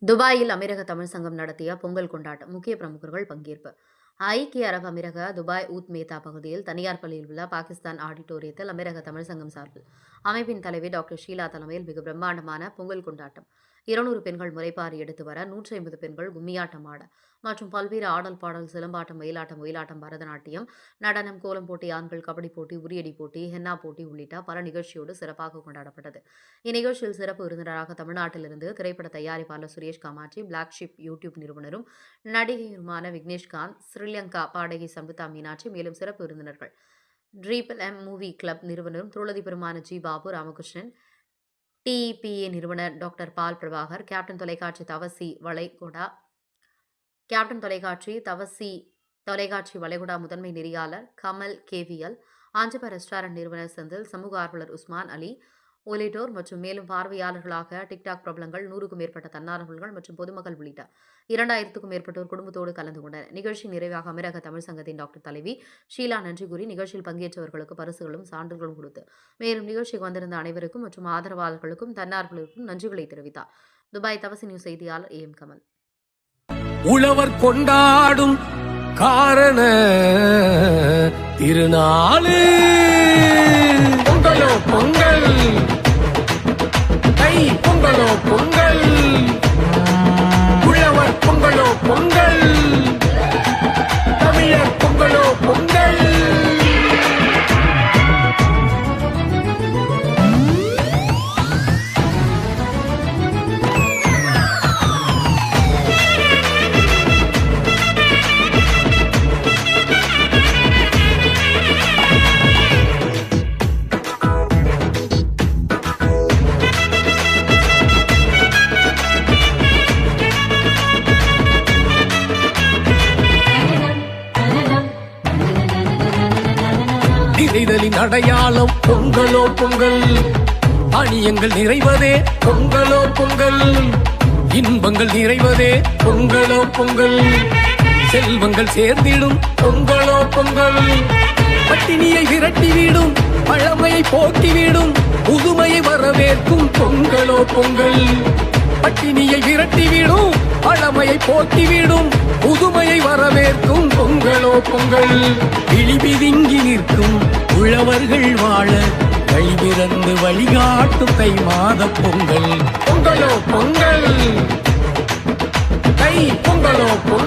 துபாயில் அமீரக தமிழ் சங்கம் நடத்திய பொங்கல் கொண்டாட்டம். முக்கிய பிரமுகர்கள் பங்கேற்பு. ஐக்கிய அரபு அமீரக துபாய் ஊத் மேத்தா பகுதியில் தனியார் பள்ளியில் உள்ள பாகிஸ்தான் ஆடிட்டோரியத்தில் அமீரக தமிழ் சங்கம் சார்பில் அமைப்பின் தலைவி டாக்டர் ஷீலா தலைமையில் மிக பிரம்மாண்டமான பொங்கல் கொண்டாட்டம். 200 பெண்கள் முறைப்பாரி எடுத்து வர, 150 பெண்கள் கும்மியாட்டம் ஆட மற்றும் பல்வேறு ஆடல் பாடல், சிலம்பாட்டம், மயிலாட்டம், ஒயிலாட்டம், பரதநாட்டியம், நடனம், கோலம் போட்டி, ஆண்கள் கபடி போட்டி, உரியடி போட்டி, ஹென்னா போட்டி உள்ளிட்ட பல நிகழ்ச்சியோடு சிறப்பாக கொண்டாடப்பட்டது. இந்நிகழ்ச்சியில் சிறப்பு விருந்தினராக தமிழ்நாட்டிலிருந்து திரைப்பட தயாரிப்பாளர் Suresh Kamakshi, black sheep YouTube நிறுவனரும் நடிகையுமான விக்னேஷ்காந்த், ஸ்ரீலங்கா பாடகி சம்பிதா மீனாட்சி, மேலும் சிறப்பு விருந்தினர்கள் ட்ரீபிள் எம் மூவி கிளப் நிறுவனரும் தொழிலதிபருமான ஜி பாபு ராமகிருஷ்ணன், டிஇபிஏ நிறுவனர் டாக்டர் பால் பிரபாகர், கேப்டன் தொலைக்காட்சி வளைகுடா முதன்மை நெறியாளர் கமல் கேவிஎல், ஆஞ்சபா ரெஸ்டாரண்ட் நிறுவனர் செந்தில், சமூக ஆர்வலர் உஸ்மான் அலி உள்ளிட்டோர் மற்றும் மேலும் பார்வையாளர்களாக டிக்டாக் பிரபலங்கள், 100க்கும் மேற்பட்ட தன்னார்வலர்கள் மற்றும் பொதுமக்கள் உள்ளிட்ட 2000க்கும் மேற்பட்டோர் குடும்பத்தோடு கலந்து கொண்டனர். நிகழ்ச்சி நிறைவாக அமீரக தமிழ் சங்கத்தின் டாக்டர் தலைவி ஷீலா நன்றி கூறி நிகழ்ச்சியில் பங்கேற்றவர்களுக்கு பரிசுகளும் சான்றுகளும் கொடுத்து, மேலும் நிகழ்ச்சிக்கு வந்திருந்த அனைவருக்கும் மற்றும் ஆதரவாளர்களுக்கும் தன்னார்வலருக்கும் நன்றிகளை தெரிவித்தார். துபாய் தவசி நியூஸ் செய்தியாளர் ஏஎம் கமல். உழவர் கொண்டாடும் காரண திருநாளு பொங்கலோ பொங்கல், தை பொங்கலோ பொங்கல், உழவர் பொங்கலோ பொங்கல், தமிழர் பொங்கலோ பொங்கல். நிறைதலின் அடையாளம் பொங்கலோ பொங்கல், அணியங்கள் நிறைவதே பொங்கலோ பொங்கல், இன்பங்கள் நிறைவதே பொங்கலோ பொங்கல், செல்வங்கள் சேர்ந்திடும் பொங்கலோ பொங்கல், பட்டினியை விரட்டிவிடும், பழமையை போக்கிவிடும், புதுமையை வரவேற்கும் பொங்கலோ பொங்கல், பட்டினியை விரட்டிவிடும், பழமையை போக்கிவிடும், புதுமையை வரவேற்கும் பொங்கலோ பொங்கல். விழிபிதுங்கி நிற்கும் உழவர்கள் வாழ வழிபிறந்து வழிகாட்டும் தை மாத பொங்கல். பொங்கலோ பொங்கல், தை பொங்கலோ பொங்கல்.